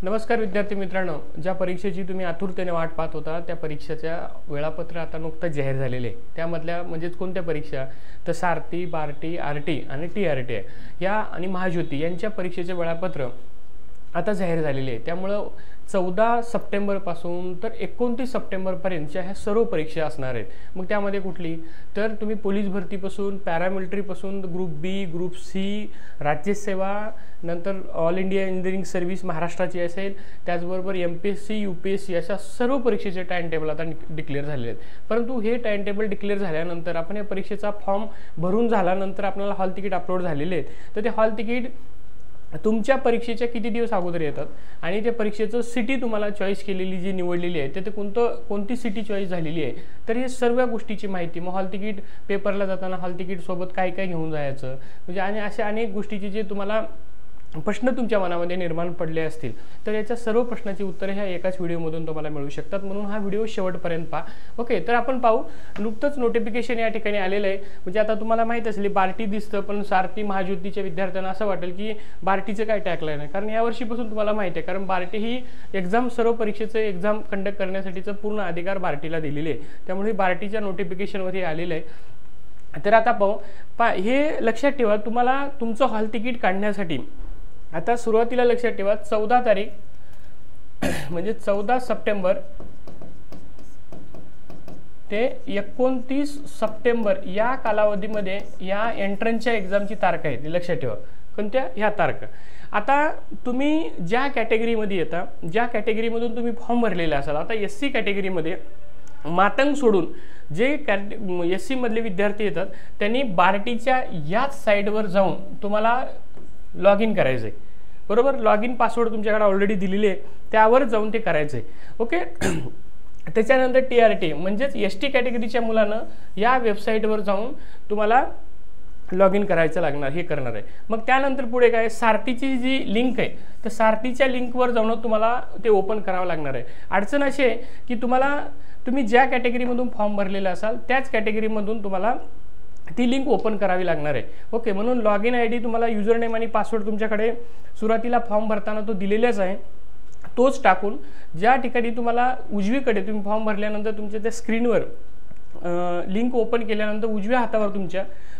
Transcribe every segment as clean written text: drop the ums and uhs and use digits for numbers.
नमस्कार विद्यार्थी मित्रांनो, ज्या परीक्षेची तुम्ही आतुरतेने वाट पाहत होता त्या परीक्षेच्या वेळापत्र आता नुकतंच जाहीर झालेले आहे। त्यामधल्या म्हणजेच कोणत्या परीक्षा तर सारथी, बार्टी, आरटी आणि टीआरटी आहे या आणि महाज्योती यांच्या परीक्षेचे वेळापत्र आता जाहीर झालेले आहे। त्यामुळं 14 सप्टेंबरपासून तर 29 सप्टेंबरपर्यंतच्या ह्या सर्व परीक्षा असणार आहेत। मग त्यामध्ये कुठली तर तुम्ही पोलीस भरतीपासून पॅरामिलिटरीपासून ग्रुप बी, ग्रुप सी, राज्यसेवा, नंतर ऑल इंडिया इंजिनिअरिंग सर्व्हिस महाराष्ट्राची असेल, त्याचबरोबर MPSC, UPSC अशा सर्व परीक्षेचे टाइम टेबल आता डिक्लेअर झालेले आहेत। परंतु हे टाइम टेबल डिक्लेअर झाल्यानंतर आपण या परीक्षेचा फॉर्म भरून झाल्यानंतर आपल्याला हॉल तिकीट अपलोड झालेले आहेत। तर ते हॉल तिकीट तुमच्या परीक्षेच्या किती दिवस अगोदर येतात आणि त्या परीक्षेचं सिटी तुम्हाला चॉईस केलेली जी निवडलेली आहे ते कोणती सिटी चॉईस झालेली आहे तर हे सर्व गोष्टीची माहिती, मग हॉल तिकीट पेपरला जाताना हॉल तिकीट सोबत काय काय घेऊन जायचं म्हणजे आणि अशा अनेक गोष्टीची जे तुम्हाला प्रश्न तुमच्या मनामध्ये निर्माण पडले असतील तर याच्या सर्व प्रश्नाची उत्तरे ह्या एकाच व्हिडिओमधून तुम्हाला मिळू शकतात। म्हणून हा व्हिडिओ शेवटपर्यंत पहा। ओके, तर आपण पाहू नुकतंच नोटिफिकेशन या ठिकाणी आलेलं आहे। म्हणजे आता तुम्हाला माहित असेल बार्टी दिसतं, पण सारथी महाज्योतीच्या विद्यार्थ्यांना असं वाटेल की बार्टीचं काय टॅगलाईन आहे, कारण यावर्षीपासून तुम्हाला माहिती आहे कारण बार्टी ही एक्झाम सर्व परीक्षेचं एक्झाम कंडक्ट करण्यासाठीचं पूर्ण अधिकार बार्टीला दिलेले आहे। त्यामुळे बार्टीच्या नोटिफिकेशनवरही आलेलं आहे। तर आता पाहू हे लक्षात ठेवा, तुम्हाला तुमचं हॉल तिकीट काढण्यासाठी आता सुरुवातीला लक्षात ठेवा 14 तारीख म्हणजे 14 सप्टेंबर ते 29 सप्टेंबर या कालावधीमध्ये या एंट्रन्सच्या एक्झामची तारीख आहे ती लक्षात ठेवा। कोणत्या ह्या तारखा। आता तुम्ही ज्या कॅटेगरीमध्ये येता, ज्या कॅटेगरीमधून तुम्ही फॉर्म भरलेला असाल, आता SC कॅटेगरीमध्ये मातंग सोडून जे SC मधले विद्यार्थी येतात त्यांनी बार्टीच्या याच साईडवर जाऊन तुम्हाला लॉग इन करायचं आहे, बरोबर। लॉग इन पासवर्ड तुमच्याकडे ऑलरेडी दिलेली आहे, त्यावर जाऊन ते करायचं आहे। ओके, त्याच्यानंतर TRT म्हणजेच ST कॅटेगरीच्या मुलांना या वेबसाईटवर जाऊन तुम्हाला लॉग इन करायचं लागणार, हे करणार आहे। मग त्यानंतर पुढे काय सारथीची जी लिंक आहे तर सारथीच्या लिंकवर जाऊन तुम्हाला ते ओपन करावं लागणार आहे। अडचण अशी आहे की तुम्ही ज्या कॅटेगरीमधून फॉर्म भरलेला असाल त्याच कॅटेगरीमधून तुम्हाला ती लिंक ओपन करावी लागणार आहे। ओके, म्हणून लॉग इन ID तुम्हाला युजर नेम आणि पासवर्ड तुमच्याकडे सुरुवातीला फॉर्म भरताना तो दिलेलाच आहे, तोच टाकून ज्या ठिकाणी तुम्हाला उजवीकडे तुम्ही फॉर्म भरल्यानंतर तुमच्या त्या स्क्रीनवर लिंक ओपन केल्यानंतर उजव्या हातावर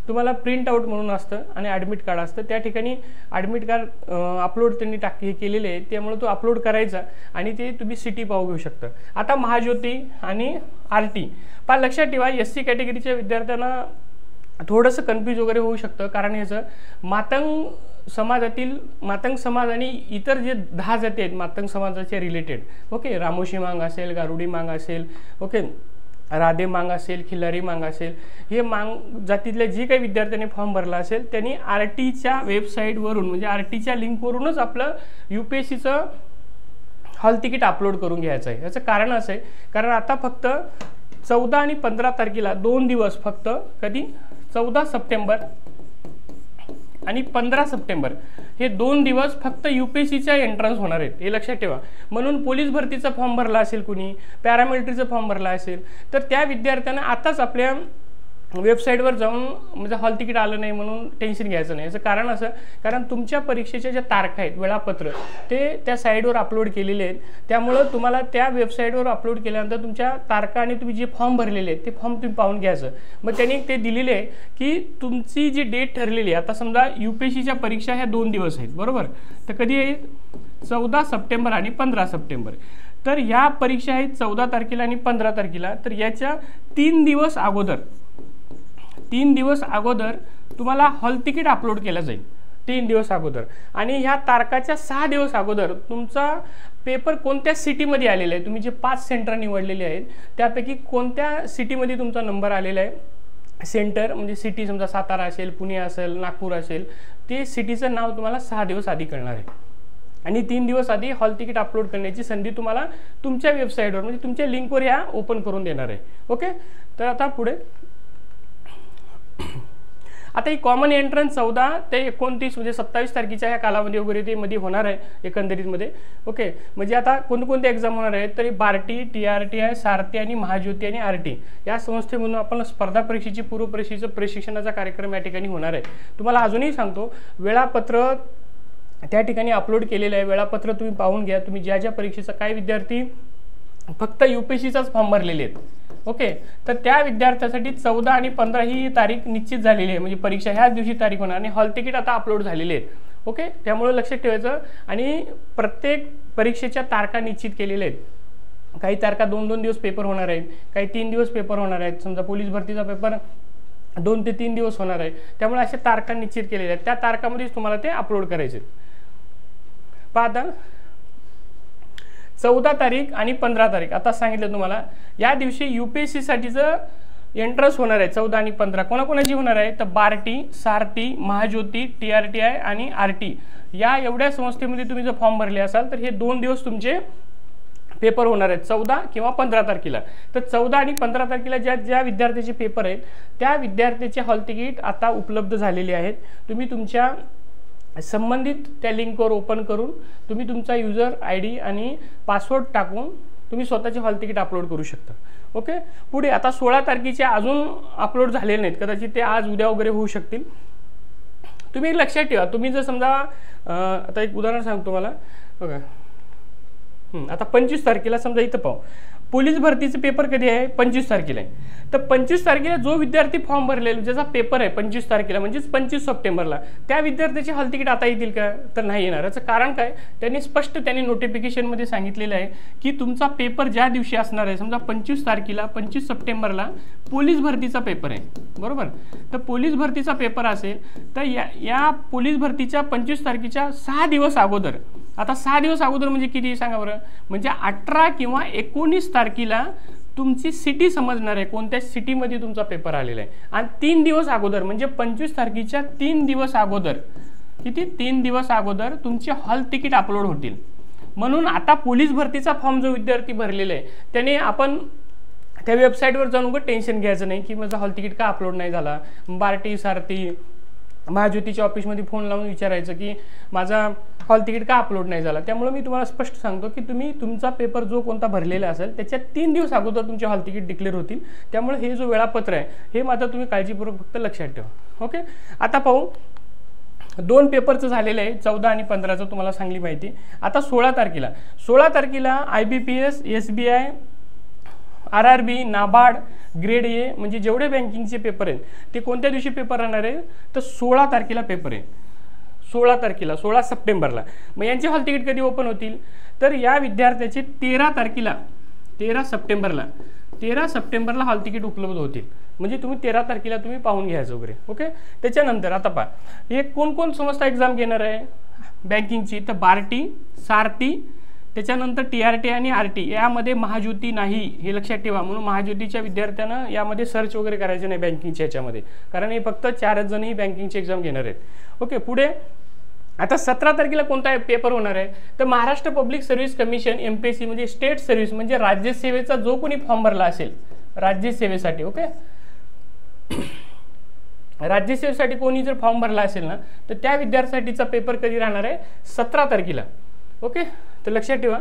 तुम्हाला प्रिंट आउट म्हणून असतं आणि ॲडमिट कार्ड असतं, त्या ठिकाणी ॲडमिट कार्ड अपलोड त्यांनी हे केलेले आहे, त्यामुळे तो अपलोड करायचा आणि ते तुम्ही सिटी पाहू घेऊ शकता। आता महाज्योती आणि RT लक्षात ठेवा, SC कॅटेगरीच्या विद्यार्थ्यांना थोडंसं कन्फ्यूज वगैरे होऊ शकतं, कारण ह्याचं मातंग समाज आणि इतर जे 10 जाती आहेत मातंग समाजाच्या रिलेटेड, ओके, रामोशी मांग असेल, गारुडी मांग असेल, ओके, राधे मांग असेल, खिल्लारी मांग असेल, हे मांग जातीतल्या जे काही विद्यार्थ्यांनी फॉर्म भरला असेल त्यांनी RTच्या वेबसाईटवरून म्हणजे RTच्या लिंकवरूनच आपलं UPSCचं हॉल तिकीट अपलोड करून घ्यायचं आहे। याचं कारण असं आहे कारण आता फक्त 14 आणि 15 तारखेला 2 दिवस फक्त, कधी 14 सप्टेंबर आणि 15 सप्टेंबर हे 2 दिवस फक्त UPSCच्या एंट्रन्स होणार आहेत, हे लक्षात ठेवा। म्हणून पोलीस भरतीचा फॉर्म भरला असेल, कुणी पॅरामिलिटरीचा फॉर्म भरला असेल तर त्या विद्यार्थ्यांना आताच आपल्या वेबसाईटवर जाऊन म्हणजे हॉल तिकीट आलं नाही म्हणून टेन्शन घ्यायचं नाही। याचं कारण असं कारण तुमच्या परीक्षेच्या ज्या तारखा आहेत वेळापत्र ते त्या साईडवर अपलोड केलेले आहेत, त्यामुळं तुम्हाला त्या वेबसाईटवर अपलोड केल्यानंतर तुमच्या तारखा आणि तुम्ही जे फॉर्म भरलेले आहेत ते फॉर्म तुम्ही पाहून घ्यायचं। मग त्यांनी ते दिलेले आहे की तुमची जी डेट ठरलेली आहे, आता समजा UPSCच्या परीक्षा ह्या 2 दिवस आहेत, बरोबर, तर कधी आहेत 14 सप्टेंबर आणि 15 सप्टेंबर, तर ह्या परीक्षा आहेत 14 तारखेला आणि 15 तारखेला, तर याच्या 3 दिवस अगोदर तुम्हाला हॉल तिकीट अपलोड केलं जाईल, 3 दिवस अगोदर। आणि ह्या तारखाच्या 6 दिवस अगोदर तुमचा पेपर कोणत्या सिटीमध्ये आलेला आहे, तुम्ही जे 5 सेंटर निवडलेले आहेत त्यापैकी कोणत्या सिटीमध्ये तुमचा नंबर आलेला आहे, सेंटर म्हणजे सिटी समजा सातारा असेल, पुणे असेल, नागपूर असेल, ते सिटीचं नाव तुम्हाला 6 दिवस आधी कळणार आहे आणि 3 दिवस आधी हॉल तिकीट अपलोड करण्याची संधी तुम्हाला तुमच्या वेबसाईटवर म्हणजे तुमच्या लिंकवर ह्या ओपन करून देणार आहे। ओके, तर आता पुढे आता ही कॉमन एंट्रन्स 14 ते 29 म्हणजे 27 तारखेच्या ह्या कालावधी वगैरे ते मध्ये होणार आहे एकंदरीतमध्ये। ओके, म्हणजे आता कोणकोणते एक्झाम होणार आहेत तरी बार्टी, TRT आहे, सारथी आणि महाज्योती आणि RT या संस्थेमधून आपण स्पर्धा परीक्षेची पूर्व परीक्षेचं प्रशिक्षणाचा कार्यक्रम या ठिकाणी होणार आहे। तुम्हाला अजूनही सांगतो वेळापत्र त्या ठिकाणी अपलोड केलेलं आहे. वेळापत्र तुम्ही पाहून घ्या. तुम्ही ज्या ज्या परीक्षेचा काय विद्यार्थी फक्त UPSCचाच फॉर्म भरलेले आहेत, ओके, तर त्या विद्यार्थ्यासाठी 14 आणि 15 ही तारीख निश्चित झालेली आहे. म्हणजे परीक्षा ह्याच दिवशी तारीख होणार आणि हॉल तिकीट आता अपलोड झालेले आहेत, ओके. त्यामुळे लक्षात ठेवायचं. आणि प्रत्येक परीक्षेच्या तारखा निश्चित केलेल्या आहेत. काही तारखा 2-2 दिवस पेपर होणार आहेत, काही 3 दिवस पेपर होणार आहेत. समजा पोलीस भरतीचा पेपर 2 ते 3 दिवस होणार आहे. त्यामुळे अशा तारखा निश्चित केलेल्या आहेत. त्या तारखामध्येच तुम्हाला ते अपलोड करायचे. पाहता 14 तारीख आणि 15 तारीख आता सांगितलं तुम्हाला. या दिवशी UPSC साठीचं एंट्रन्स होणार आहे. 14 आणि 15 कोणाकोणाची होणार आहे तर बार्टी, सारथी, महाज्योती, TRTI आणि RT या एवढ्या संस्थेमध्ये तुम्ही जर फॉर्म भरले असाल तर हे 2 दिवस तुमचे पेपर होणार आहेत, 14 किंवा 15 तारखेला. तर 14 आणि 15 तारखेला ज्या विद्यार्थ्याचे पेपर आहेत त्या विद्यार्थ्याचे हॉल तिकीट आता उपलब्ध झालेले आहेत. तुम्ही तुमच्या संबंधित त्या लिंकवर ओपन करून तुम्ही तुमचा युजर ID आणि पासवर्ड टाकून तुम्ही स्वतःचे हॉल तिकीट अपलोड करू शकता, ओके. पुढे आता 16 तारखेचे अजून अपलोड झालेले नाहीत, कदाचित ते आज उद्या वगैरे होऊ शकतील. तुम्ही लक्षात ठेवा. तुम्ही जर समजा आता एक उदाहरण सांगतो मला बघा. आता 25 तारखेला समजा इथं पाहू, पोलीस भरतीचे पेपर कधी आहे 25 तारखेला आहे. तर 25 तारखेला जो विद्यार्थी फॉर्म भरलेला ज्याचा पेपर आहे 25 तारखेला म्हणजेच 25 सप्टेंबरला त्या विद्यार्थ्याचे हॉल तिकीट आता येतील का तर नाही येणार. याचं कारण काय, त्यांनी नोटिफिकेशनमध्ये सांगितलेलं आहे की तुमचा पेपर ज्या दिवशी असणार आहे, समजा 25 तारखेला 25 सप्टेंबरला पोलीस भरतीचा पेपर आहे, बरोबर. तर पोलीस भरतीचा पेपर असेल तर या पोलीस भरतीच्या 25 तारखेच्या 6 दिवस अगोदर, आता 6 दिवस अगोदर म्हणजे किती सांगा बरं, म्हणजे 18 किंवा 19 तारखेला तुमची सिटी समजणार आहे, कोणत्या सिटीमध्ये तुमचा पेपर आलेला आहे. आणि 3 दिवस अगोदर म्हणजे 25 तारखेच्या 3 दिवस अगोदर, किती 3 दिवस अगोदर तुमचे हॉल तिकीट अपलोड होतील. म्हणून आता पोलीस भरतीचा फॉर्म जो विद्यार्थी भरलेला आहे त्याने आपण त्या वेबसाईटवर जाऊन उगाच टेन्शन घ्यायचं नाही की माझा हॉल तिकीट का अपलोड नाही झाला. बार्टी, सारथी, महाज्योतीच्या ऑफिसमध्ये फोन लावून विचारायचं की माझा हॉल तिकीट का अपलोड नाही झाला. त्यामुळे मी तुम्हाला स्पष्ट सांगतो की तुम्ही तुमचा पेपर जो कोणता भरलेला असेल त्याच्या 3 दिवस अगोदर तुमचे हॉल तिकीट डिक्लेअर होतील. त्यामुळे हे जो वेळापत्र आहे हे मात्र तुम्ही काळजीपूर्वक फक्त लक्षात ठेवा, ओके. आता पाहू 2 पेपरचं झालेलं आहे, 14 आणि 15चं तुम्हाला सांगली माहिती. आता 16 तारखेला IBPS, SBI, RRB, NABARD, grade A म्हणजे जेवढे बँकिंगचे पेपर आहेत ते कोणत्या दिवशी पेपर राहणार आहे तर 16 तारखेला पेपर आहे. 16 सप्टेंबरला. मग यांचे हॉल तिकीट कधी ओपन होतील तर या विद्यार्थ्याचे 13 सप्टेंबरला हॉल तिकीट उपलब्ध होतील. म्हणजे तुम्ही 13 तारखेला तुम्ही पाहून घ्यायचं वगैरे, ओके. त्याच्यानंतर आता पहा हे कोण संस्था एक्झाम घेणार आहे बँकिंगची तर बार्टी, सारथी, त्याच्यानंतर TRTI आणि RT यामध्ये महाज्योती नाही हे लक्षात ठेवा. म्हणून महाज्योतीच्या विद्यार्थ्यांना यामध्ये सर्च वगैरे करायचे नाही बँकिंगच्या याच्यामध्ये, कारण हे फक्त 4 जणही बँकिंगची एक्झाम घेणार आहेत, ओके. पुढे आता 17 तारखेला कोणता पेपर होणार आहे तर Maharashtra public service commission MPSC म्हणजे स्टेट सर्व्हिस म्हणजे राज्यसेवेचा जो कोणी फॉर्म भरला असेल राज्यसेवेसाठी, ओके. राज्यसेवेसाठी कोणी जर फॉर्म भरला असेल ना तर त्या विद्यार्थ्यासाठीचा पेपर कधी राहणार आहे 17 तारखेला, ओके. तर लक्षात ठेवा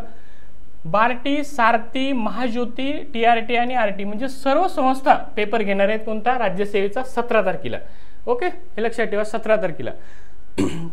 बार्टी, सारथी, महाज्योती, TRTI आणि RT म्हणजे सर्व संस्था पेपर घेणार आहेत कोणता राज्यसेवेचा 17 तारखेला, ओके. हे लक्षात ठेवा 17 तारखेला.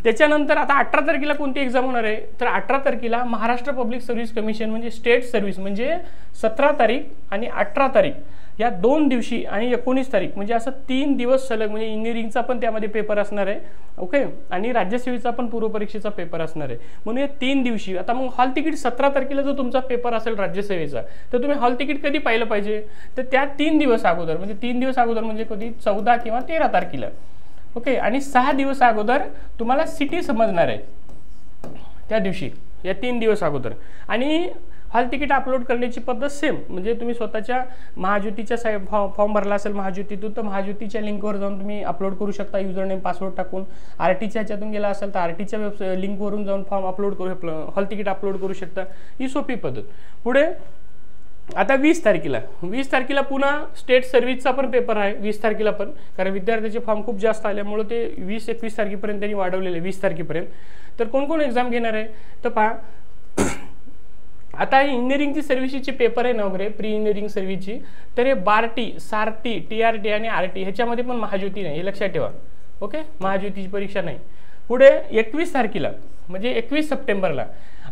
त्याच्यानंतर आता 18 तारखेला कोणती एक्झाम होणार आहे तर 18 तारखेला महाराष्ट्र पब्लिक सर्व्हिस कमिशन म्हणजे स्टेट सर्व्हिस म्हणजे 17 तारीख आणि 18 तारीख या 2 दिवशी आणि 19 तारीख म्हणजे असं 3 दिवस सलग म्हणजे इंजिनिअरिंगचा पण त्यामध्ये पेपर असणार आहे, ओके. आणि राज्यसेवेचा पण पूर्वपरीक्षेचा पेपर असणार आहे. म्हणून या 3 दिवशी आता मग हॉल तिकीट 17 तारखेला जर तुमचा पेपर असेल राज्यसेवेचा तर तुम्ही हॉल तिकीट कधी पाहिलं पाहिजे तर त्या 3 दिवस अगोदर म्हणजे 3 दिवस अगोदर म्हणजे कधी 14 किंवा 13 तारखेला, ओके. आणि 6 दिवस अगोदर तुम्हाला सिटी समजणार आहे त्या दिवशी या 3 दिवस अगोदर. आणि हॉल तिकीट अपलोड करण्याची पद्धत सेम म्हणजे तुम्ही स्वतःच्या महाज्योतीच्या फॉर्म भरला असेल महाज्योतीतून तर महाज्योतीच्या लिंकवर जाऊन तुम्ही अपलोड करू शकता युजर नेम पासवर्ड टाकून. RTच्या ह्याच्यातून गेला असेल तर RTच्या लिंकवरून जाऊन फॉर्म अपलोड करू हॉल तिकीट अपलोड करू शकता. ही सोपी पद्धत. पुढे आता 20 तारखेला पुन्हा स्टेट सर्व्हिसचा पण पेपर आहे 20 तारखेला पण, कारण विद्यार्थ्याचे फॉर्म खूप जास्त आल्यामुळे ते 20-21 तारखेपर्यंत त्यांनी वाढवलेले 20 तारखेपर्यंत. तर कोण एक्झाम घेणार आहे तर पहा आता इंजिनिअरिंगची सर्व्हिसची पेपर आहे ना वगैरे प्री इंजिनिअरिंग सर्व्हिसची तर हे बार्टी, सारथी, TRTI आणि RT ह्याच्यामध्ये पण महाज्योती नाही हे लक्षात ठेवा, ओके. महाज्योतीची परीक्षा नाही. पुढे 21 म्हणजे 21 सप्टेंबरला.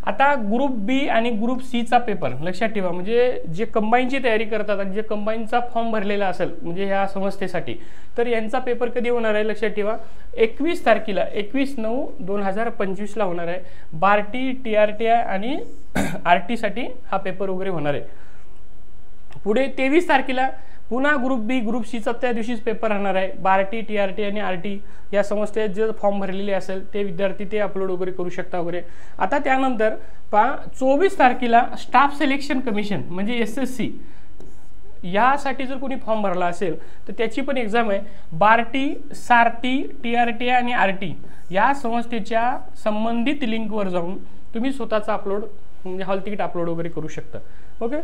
आता ग्रुप बी आणि ग्रुप सीचा पेपर लक्षात ठेवा, म्हणजे जे कंबाईनची तयारी करतात आणि जे कंबाईनचा फॉर्म भरलेला असेल म्हणजे ह्या संस्थेसाठी, तर यांचा पेपर कधी होणार आहे लक्षात ठेवा, 21 तारखेला 21/9/2025ला होणार आहे. बार्टी, TRTI आणि RT साठी हा पेपर वगैरे होणार आहे. पुढे 23 तारखेला पुन्हा ग्रुप बी ग्रुप सीचा त्या दिवशीच पेपर राहणार आहे. बार्टी, TRTI आणि RT या संस्थेत जे फॉर्म भरलेले असेल ते विद्यार्थी ते अपलोड वगैरे करू शकता वगैरे. आता त्यानंतर 24 तारखेला स्टाफ सिलेक्शन कमिशन म्हणजे SSC यासाठी जर कोणी फॉर्म भरला असेल तर त्याची पण एक्झाम आहे. बार्टी, सारथी, TRTI आणि RT या संस्थेच्या संबंधित लिंकवर जाऊन तुम्ही स्वतःचा अपलोड म्हणजे हॉल तिकीट अपलोड वगैरे करू शकता. ओके.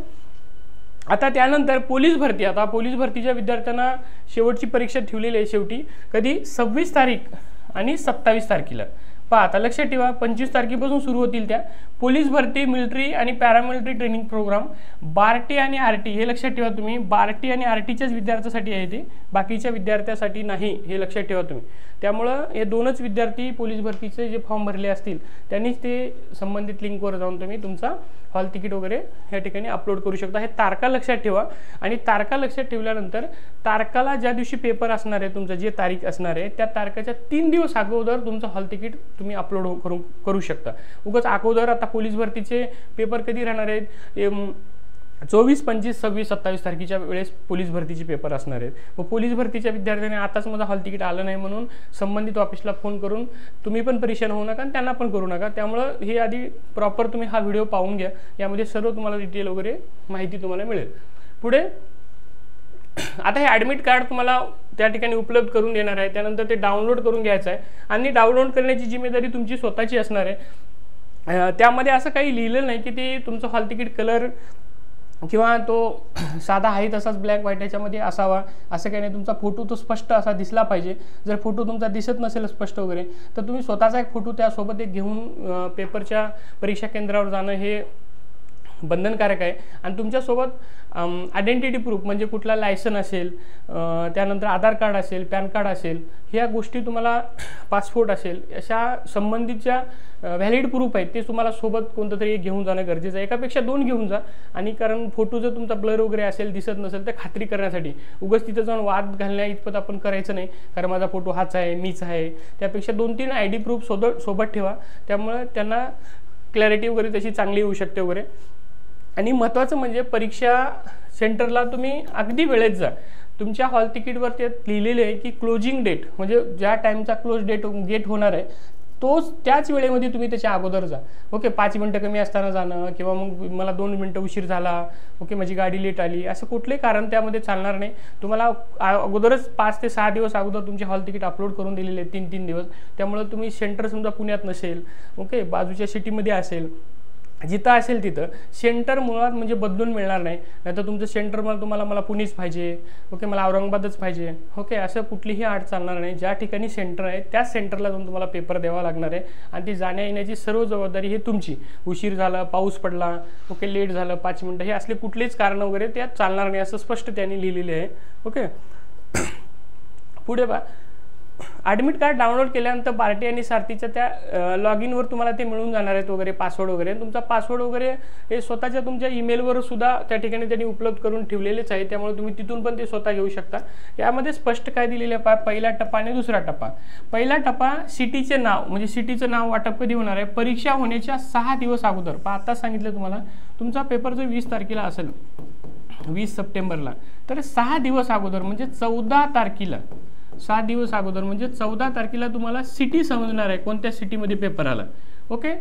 आता त्यानंतर पोलीस भरती. आता पोलीस भरतीच्या विद्यार्थ्यांना शेवटची परीक्षा ठेवलेली आहे शेवटी कधी 26 तारीख आणि 27 तारखेला. पहा आता लक्षात ठेवा 25 तारखेपासून सुरू होतील त्या पोलीस भरती, मिलिटरी आणि पॅरामिलिटरी ट्रेनिंग प्रोग्राम. बार्टी आणि RT हे लक्षात ठेवा तुम्ही, बार्टी आणि RTच्याच विद्यार्थ्यांसाठी आहे ते, बाकीच्या विद्यार्थ्यांसाठी नाही हे लक्षात ठेवा तुम्ही. त्यामुळं हे दोनच विद्यार्थी पोलीस भरतीचे जे फॉर्म भरले असतील त्यांनीच ते संबंधित लिंकवर जाऊन तुम्ही तुमचा हॉल तिकीट वगैरे या ठिकाणी अपलोड करू शकता. हे तारखा लक्षात ठेवा आणि तारखा लक्षात ठेवल्यानंतर तारखाला ज्या दिवशी पेपर असणार आहे तुमचं जे तारीख असणार आहे त्या तारखेच्या 3 दिवस अगोदर तुमचं हॉल तिकीट तुम्ही अपलोड करू शकता. उगाच अगोदर आता पोलीस भरतीचे पेपर कधी राहणार आहेत 24, 25, 26, 27 तारखेच्या वेळेस पोलीस भरतीचे पेपर असणार आहेत. व पोलीस भरतीच्या विद्यार्थ्यांनी आताच माझा हॉल तिकीट आलं नाही म्हणून संबंधित ऑफिसला फोन करून तुम्ही पण परेशान होऊ नका आणि त्यांना पण करू नका. त्यामुळं हे आधी प्रॉपर तुम्ही हा व्हिडिओ पाहून घ्या, यामध्ये सर्व तुम्हाला डिटेल वगैरे माहिती तुम्हाला मिळेल. पुढे आता हे ॲडमिट कार्ड तुम्हाला त्या ठिकाणी उपलब्ध करून देणार आहे. त्यानंतर ते डाउनलोड करून घ्यायचं आहे आणि डाउनलोड करण्याची जिम्मेदारी तुमची स्वतःची असणार आहे. त्यामध्ये असं काही लिहिलं नाही की ते तुमचं हॉल तिकीट कलर किंवा तो साधा आहे तसाच ब्लॅक व्हाईट याच्यामध्ये असावा असं काही नाही. तुमचा फोटो तो स्पष्ट असा दिसला पाहिजे. जर फोटो तुमचा दिसत नसेल स्पष्ट वगैरे तर तुम्ही स्वतःचा एक फोटो त्यासोबत एक घेऊन पेपरच्या परीक्षा केंद्रावर जाणं हे बंधनकारक आहे. आणि तुमच्यासोबत आयडेंटिटी प्रूफ म्हणजे कुठला लायसन असेल, त्यानंतर आधार कार्ड असेल, पॅन कार्ड असेल, ह्या गोष्टी तुम्हाला पासपोर्ट असेल, अशा संबंधितच्या व्हॅलिड प्रूफ आहेत ते तुम्हाला सोबत कोणतं तरी घेऊन जाणं गरजेचं आहे. एकापेक्षा 2 घेऊन जा. आणि कारण फोटो जर तुमचा ब्लर वगैरे असेल दिसत नसेल तर खात्री करण्यासाठी उगाच तिथं जाऊन वाद घालण्या इतपत आपण करायचं नाही. कारण माझा फोटो हाच आहे, मीच आहे. त्यापेक्षा 2-3 ID प्रूफ सोबत ठेवा. त्यामुळे त्यांना क्लॅरिटी वगैरे तशी चांगली येऊ शकते वगैरे. आणि महत्त्वाचं म्हणजे परीक्षा सेंटरला तुम्ही अगदी वेळेत जा. तुमच्या हॉल तिकीटवर ते लिहिलेले आहे की क्लोजिंग डेट म्हणजे ज्या टाईमचा क्लोज गेट होणार आहे त्याच वेळेमध्ये तुम्ही त्याच्या अगोदर जा. ओके. 5 मिनटं कमी असताना जाणं किंवा मग मला 2 मिनटं उशीर झाला, ओके माझी गाडी लेट आली, असं कुठलंही कारण त्यामध्ये चालणार नाही. तुम्हाला अगोदरच 5 ते 6 दिवस अगोदर तुमचे हॉल तिकीट अपलोड करून दिलेले 3-3 दिवस. त्यामुळे तुम्ही सेंटर समजा पुण्यात नसेल, ओके बाजूच्या सिटीमध्ये असेल, जिथं असेल तिथं सेंटर मुळात म्हणजे बदलून मिळणार नाही. नाहीतर तुमचं सेंटर मला पुणेच पाहिजे, ओके मला औरंगाबादच पाहिजे, ओके असं कुठलीही आड चालणार नाही. ज्या ठिकाणी सेंटर आहे त्याच सेंटरला जाऊन तुम्हाला पेपर द्यावा लागणार आहे. आणि ती जाण्या येण्याची सर्व जबाबदारी ही तुमची. उशीर झाला, पाऊस पडला, ओके लेट झालं 5 मिनटं, हे असले कुठलेच कारण वगैरे त्यात चालणार नाही असं स्पष्ट त्यांनी लिहिलेले आहे. ओके. पुढे बा ॲडमिट कार्ड डाउनलोड केल्यानंतर बार्टी आणि सारथीच्या त्या लॉग इनवर तुम्हाला ते मिळून जाणार आहेत वगैरे पासवर्ड वगैरे. तुमचा पासवर्ड वगैरे हे स्वतःच्या तुमच्या ईमेलवर सुद्धा त्या ठिकाणी त्यांनी उपलब्ध करून ठेवलेलेच आहे. त्यामुळे तुम्ही तिथून पण ते स्वतः घेऊ शकता. यामध्ये स्पष्ट काय दिलेलं आहे पहिला टप्पा आणि दुसरा टप्पा. पहिला टप्पा सिटीचे नाव म्हणजे सिटीचं नाव वाटप कधी होणार आहे परीक्षा होण्याच्या 6 दिवस अगोदर. आत्ताच सांगितलं तुम्हाला तुमचा पेपर जर 20 तारखेला असेल 20 सप्टेंबरला तर 6 दिवस अगोदर म्हणजे 14 तारखेला 7 दिवस अगोदर म्हणजे 14 तारखेला तुम्हाला सिटी समजणार आहे कोणत्या सिटीमध्ये पेपर आला. ओके.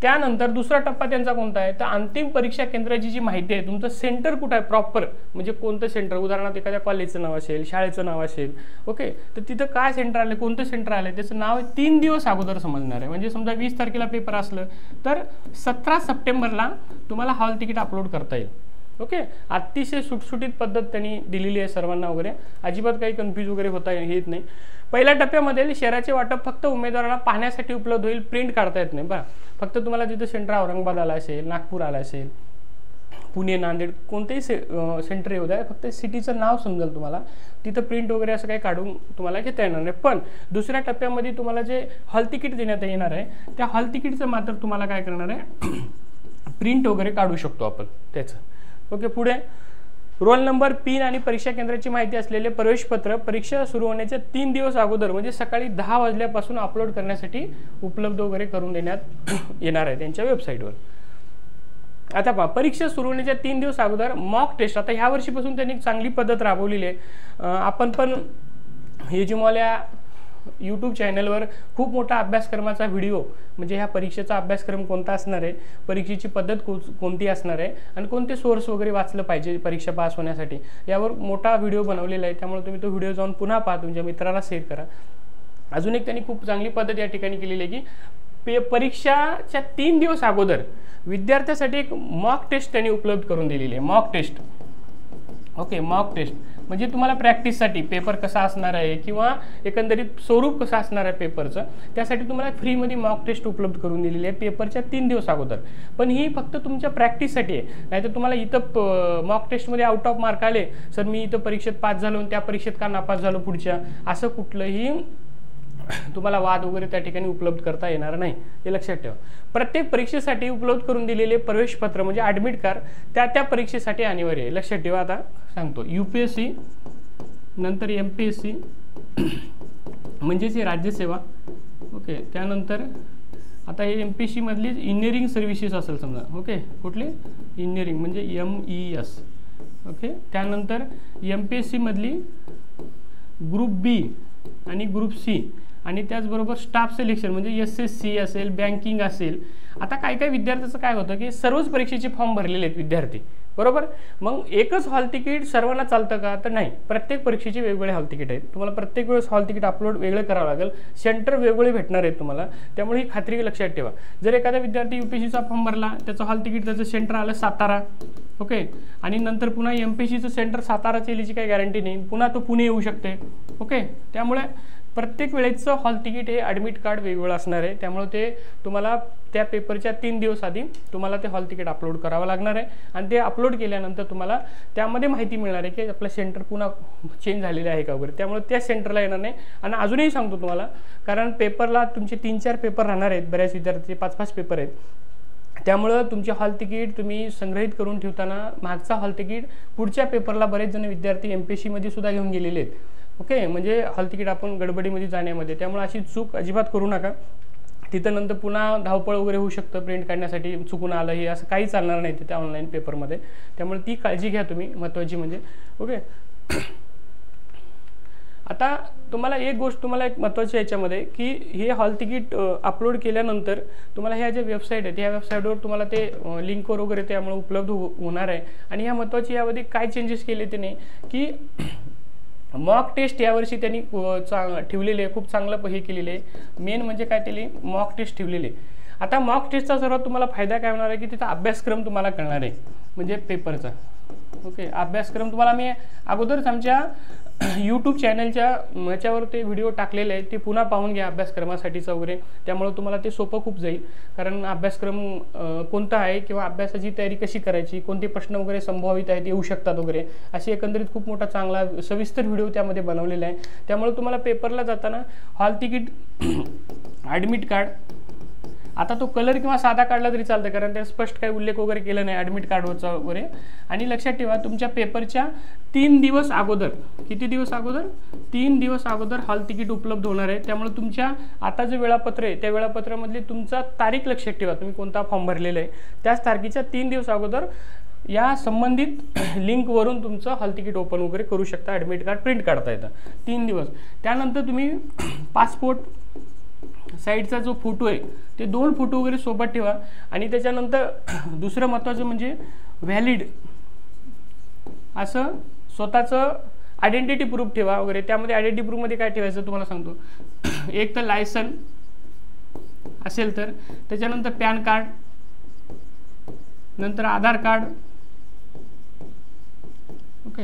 त्यानंतर दुसरा टप्पा त्यांचा कोणता आहे तर अंतिम परीक्षा केंद्राची जी माहिती आहे तुमचं सेंटर कुठं आहे प्रॉपर म्हणजे कोणतं सेंटर उदाहरणार्थ एखाद्या कॉलेजचं नाव असेल, शाळेचं नाव असेल, ओके तर तिथं काय सेंटर आलं कोणतं सेंटर आलं त्याचं नाव 3 दिवस अगोदर समजणार आहे. म्हणजे समजा 20 तारखेला पेपर असलं तर 17 सप्टेंबरला तुम्हाला हॉल तिकीट अपलोड करता येईल. ओके. अतिशय सुटसुटीत पद्धत त्यांनी दिलेली आहे सर्वांना वगैरे. अजिबात काही कन्फ्यूज वगैरे होता येत नाही. पहिल्या टप्प्यामध्ये शहराचे वाटप फक्त उमेदवारांना पाहण्यासाठी उपलब्ध होईल, प्रिंट काढता येत नाही. फक्त तुम्हाला जिथं सेंटर औरंगाबाद आला असेल, नागपूर आला असेल, पुणे, नांदेड कोणतेही सेंटर येऊ द्या, फक्त सिटीचं नाव समजेल तुम्हाला, तिथं प्रिंट वगैरे असं काही काढून तुम्हाला घेता येणार नाही. पण दुसऱ्या टप्प्यामध्ये तुम्हाला जे हॉल तिकीट देण्यात येणार आहे, त्या हॉल तिकीटचं मात्र तुम्हाला काय करणार आहे, प्रिंट वगैरे काढू शकतो आपण त्याचं. ओके, पुढे रोल नंबर, पिन आणि परीक्षा केंद्राची माहिती असलेले प्रवेशपत्र परीक्षा सुरू होण्याच्या 3 दिवस अगोदर म्हणजे सकाळी 10 वाजल्यापासून अपलोड करण्यासाठी उपलब्ध वगैरे करून देण्यात येणार आहे त्यांच्या वेबसाईटवर. आता पहा, परीक्षा सुरू होण्याच्या 3 दिवस अगोदर मॉक टेस्ट. आता ह्या वर्षीपासून त्यांनी चांगली पद्धत राबवलेली आहे. आपण पण एज्युमॉल यूट्यूब चॅनलवर खूप मोठा अभ्यासक्रमाचा व्हिडिओ, म्हणजे ह्या परीक्षेचा अभ्यासक्रम कोणता असणार आहे, परीक्षेची पद्धत कोणती असणार आहे आणि कोणते सोर्स वगैरे वाचलं पाहिजे परीक्षा पास होण्यासाठी, यावर मोठा व्हिडिओ बनवलेला आहे. त्यामुळे तुम्ही तो व्हिडिओ जाऊन पुन्हा पहा, तुमच्या मित्राला शेअर करा. अजून एक त्यांनी खूप चांगली पद्धत या ठिकाणी केलेली आहे की परीक्षाच्या 3 दिवस अगोदर विद्यार्थ्यासाठी एक मॉक टेस्ट त्यांनी उपलब्ध करून दिलेली आहे. Mock test. Okay, mock test म्हणजे तुम्हाला प्रॅक्टिससाठी पेपर कसा असणार आहे किंवा एकंदरीत स्वरूप कसं असणार आहे पेपरचं, त्यासाठी तुम्हाला फ्रीमध्ये मॉक टेस्ट उपलब्ध करून दिलेली आहे पेपरच्या 3 दिवस अगोदर. पण ही फक्त तुमच्या प्रॅक्टिससाठी आहे. नाहीतर तुम्हाला इथं मॉक टेस्टमध्ये आउट ऑफ मार्क आले, सर मी इथं परीक्षेत पास झालो आणि त्या परीक्षेत का नापास झालो पुढच्या, असं कुठलंही तुम्हाला वाद वगैरे त्या ठिकाणी उपलब्ध करता येणार नाही, हे लक्षात ठेवा. प्रत्येक परीक्षेसाठी उपलब्ध करून दिलेले प्रवेशपत्र म्हणजे ॲडमिट कार्ड त्या परीक्षेसाठी अनिवार्य आहे, लक्षात ठेवा. आता सांगतो, UPSC नंतर MPSC म्हणजेच राज्यसेवा. ओके, त्यानंतर आता हे MPSC मधली इंजिनिअरिंग सर्व्हिसेस असेल समजा. ओके, कुठली इंजिनिअरिंग म्हणजे MES. ओके, त्यानंतर MPSC मधली ग्रुप B आणि ग्रुप C आणि त्याचबरोबर स्टाफ सिलेक्शन म्हणजे SSC असेल, बँकिंग असेल. आता काही विद्यार्थ्याचं काय होतं की सर्वच परीक्षेचे फॉर्म भरलेले आहेत विद्यार्थी, बरोबर. मग एकच हॉल तिकीट सर्वांना चालतं का, तर नाही. प्रत्येक परीक्षेचे वेगवेगळे हॉल तिकीट आहेत. तुम्हाला प्रत्येक वेळेस हॉल तिकीट अपलोड वेगळं करावं लागेल, सेंटर वेगवेगळे भेटणार आहेत तुम्हाला. त्यामुळे ही खात्री लक्षात ठेवा. जर एखादा विद्यार्थी UPSCचा फॉर्म भरला, त्याचं हॉल तिकीट त्याचं सेंटर आलं सातारा, ओके, आणि नंतर पुन्हा MPSCचं सेंटर साताराची याची काही गॅरंटी नाही, पुन्हा तो पुणे येऊ शकते. ओके, त्यामुळे प्रत्येक वेळेचं हॉल तिकीट हे ॲडमिट कार्ड वेगवेगळं असणार आहे. त्यामुळे ते तुम्हाला त्या पेपरच्या 3 दिवस आधी तुम्हाला ते हॉल तिकीट अपलोड करावं लागणार आहे आणि ते अपलोड केल्यानंतर तुम्हाला त्यामध्ये माहिती मिळणार आहे की आपलं सेंटर पुन्हा चेंज झालेलं आहे का वगैरे. त्यामुळे त्या सेंटरला येणार नाही. आणि अजूनही सांगतो तुम्हाला, कारण पेपरला तुमचे 3-4 पेपर राहणार आहेत, बऱ्याच विद्यार्थ्यांचे 5-5 पेपर आहेत. त्यामुळं तुमचे हॉल तिकीट तुम्ही संग्रहित करून ठेवताना मागचा हॉल तिकीट पुढच्या पेपरला बरेच जण विद्यार्थी MPSC मध्ये सुद्धा घेऊन गेलेले आहेत. ओके, म्हणजे हॉल तिकीट आपण गडबडीमध्ये जाण्यामध्ये, त्यामुळे अशी चूक अजिबात करू नका. तिथं नंतर पुन्हा धावपळ वगैरे होऊ शकतं, प्रिंट काढण्यासाठी चुकून आलं हे असं काही चालणार नाही त्या ऑनलाईन पेपरमध्ये. त्यामुळे ती काळजी घ्या तुम्ही, महत्त्वाची म्हणजे. ओके, आता तुम्हाला एक गोष्ट तुम्हाला एक महत्त्वाची याच्यामध्ये की हे हॉल तिकीट अपलोड केल्यानंतर तुम्हाला ह्या ज्या वेबसाईट आहेत, ह्या वेबसाईटवर तुम्हाला ते लिंकवर वगैरे त्यामुळे उपलब्ध होणार आहे. आणि ह्या महत्त्वाची यामध्ये काय चेंजेस केले त्याने की मॉक टेस्ट यावर्षी त्यांनी ठेवलेले आहे, खूप चांगलं हे केलेलं आहे. मेन म्हणजे काय त्याने मॉक टेस्ट ठेवलेले. आता मॉक टेस्टचा सर्वात तुम्हाला फायदा काय होणार आहे की तिचा अभ्यासक्रम तुम्हाला कळणार आहे, म्हणजे पेपरचा. ओके, अभ्यासक्रम तुम्हाला मी अगोदरच आमच्या यूट्यूब चॅनलच्या ह्याच्यावर ते व्हिडिओ टाकलेले आहेत, ते पुन्हा पाहून घ्या अभ्यासक्रमासाठीचं वगैरे. त्यामुळे तुम्हाला ते सोपं खूप जाईल, कारण अभ्यासक्रम कोणता आहे किंवा अभ्यासाची तयारी कशी करायची, कोणते प्रश्न वगैरे संभावित आहेत येऊ शकतात वगैरे, अशी एकंदरीत खूप मोठा चांगला सविस्तर व्हिडिओ त्यामध्ये बनवलेला आहे. त्यामुळे तुम्हाला पेपरला जाताना हॉल तिकीट, ॲडमिट कार्ड, आता तो कलर किंवा साधा काढला तरी चालतं, कारण त्यात स्पष्ट काही उल्लेख वगैरे केला नाही ॲडमिट कार्डवरचा वगैरे. आणि लक्षात ठेवा, तुमच्या पेपरच्या 3 दिवस अगोदर, किती दिवस अगोदर, 3 दिवस अगोदर हॉल तिकीट उपलब्ध होणार आहे. त्यामुळे तुमच्या आता जे वेळापत्र आहे त्या वेळापत्रामधली तुमचा तारीख लक्षात ठेवा, तुम्ही कोणता फॉर्म भरलेला आहे त्याच तारखेच्या 3 दिवस अगोदर या संबंधित लिंकवरून तुमचं हॉल तिकीट ओपन वगैरे करू शकता, ॲडमिट कार्ड प्रिंट काढता येतं 3 दिवस. त्यानंतर तुम्ही पासपोर्ट साईडचा जो फोटो आहे ते 2 फोटो वगैरे सोबत ठेवा. आणि त्याच्यानंतर दुसरं महत्त्वाचं म्हणजे व्हॅलिड असं स्वतःचं आयडेंटिटी प्रूफ ठेवा वगैरे. त्यामध्ये आयडेंटिटी प्रूफमध्ये काय ठेवायचं तुम्हाला सांगतो. एक तर लायसन असेल तर, त्याच्यानंतर पॅन कार्ड, नंतर आधार कार्ड. ओके,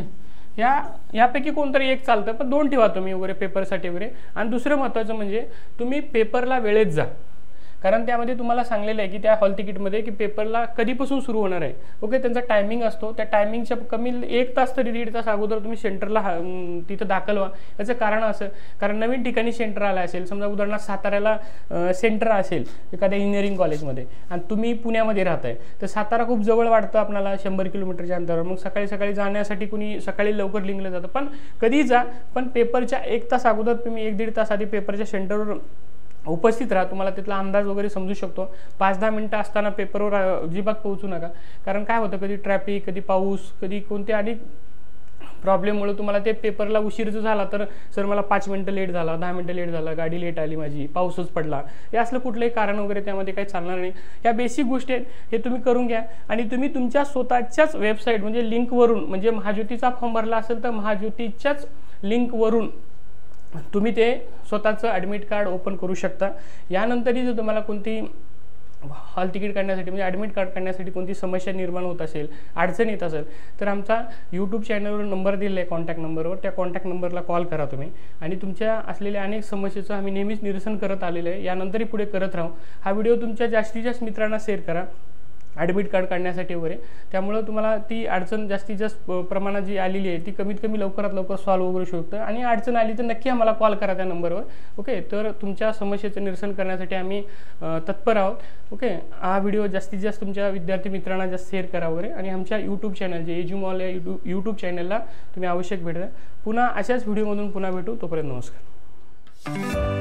यापैकी कोणतरी एक चालतं, पण 2 ठेवा तुम्ही वगैरे पेपरसाठी वगैरे. आणि दुसरं महत्त्वाचं म्हणजे तुम्ही पेपरला वेळेत जा. कारण त्यामध्ये तुम्हाला सांगलेलं आहे की त्या हॉल तिकीटमध्ये की पेपरला कधीपासून सुरू होणार आहे. ओके, त्यांचा टायमिंग असतो, त्या टायमिंगच्या कमी 1 तास तरी 1.5 तास अगोदर तुम्ही सेंटरला तिथं दाखल व्हा. याचं कारण असं, कारण नवीन ठिकाणी सेंटर आलं असेल, समजा उदाहरणार्थ साताऱ्याला सेंटर असेल एखाद्या इंजिनिअरिंग कॉलेजमध्ये आणि तुम्ही पुण्यामध्ये राहताय, तर सातारा खूप जवळ वाटतं आपल्याला 100 किलोमीटरच्या अंतरावर. मग सकाळी जाण्यासाठी कुणी सकाळी लवकर लिंकलं जातं, पण कधी जा, पण पेपरच्या 1 तास अगोदर तुम्ही 1-1.5 तास आधी पेपरच्या सेंटरवर उपस्थित राहा. तुम्हाला तिथला अंदाज वगैरे समजू शकतो. 5-10 मिनटं असताना पेपरवर अजिबात पोहोचू नका, कारण काय होतं, कधी ट्रॅफिक, कधी पाऊस, कधी कोणत्या अनेक प्रॉब्लेममुळे तुम्हाला ते पेपरला उशीर जर झाला तर सर मला 5 मिनटं लेट झाला, 10 मिनटं लेट झाला, गाडी लेट आली माझी, पाऊसच पडला, हे असलं कुठलंही कारण वगैरे त्यामध्ये काही चालणार नाही. ह्या बेसिक गोष्टी आहेत, हे तुम्ही करून घ्या. आणि तुम्ही तुमच्या स्वतःच्याच वेबसाईट म्हणजे लिंकवरून, म्हणजे महाज्योतीचा फॉर्म भरला असेल तर महाज्योतीच्याच लिंकवरून तुम्ही ते स्वतःचं ॲडमिट कार्ड ओपन करू शकता. यानंतरही जर तुम्हाला कोणती हॉल तिकीट काढण्यासाठी म्हणजे ॲडमिट कार्ड काढण्यासाठी कोणती समस्या निर्माण होत असेल, अडचण येत असेल, तर आमचा यूट्यूब चॅनलवर नंबर दिलेला आहे कॉन्टॅक्ट नंबरवर, त्या कॉन्टॅक्ट नंबरला कॉल करा तुम्ही. आणि तुमच्या असलेल्या अनेक समस्येचं आम्ही नेहमीच निरसन करत आलेलं आहे, यानंतरही पुढे करत राहू. हा व्हिडिओ तुमच्या जास्तीत जास्त मित्रांना शेअर करा ॲडमिट कार्ड काढण्यासाठी वगैरे. त्यामुळं तुम्हाला ती अडचण जास्तीत जास्त प्रमाणात जी आलेली आहे ती कमीत कमी लवकरात लवकर सॉल्व्ह वगैरे शकतं. आणि अडचण आली तर नक्की आम्हाला कॉल करा त्या नंबरवर. ओके, तर तुमच्या समस्येचं निरसन करण्यासाठी आम्ही तत्पर आहोत. ओके, हा व्हिडिओ जास्तीत जास्त तुमच्या विद्यार्थी मित्रांना जास्त शेअर करा वगैरे. आणि आमच्या यूट्यूब चॅनल जे एज्युमॉल या यूट्यूब चॅनलला तुम्ही आवश्यक भेट द्या. पुन्हा अशाच व्हिडिओमधून पुन्हा भेटू. तोपर्यंत नमस्कार.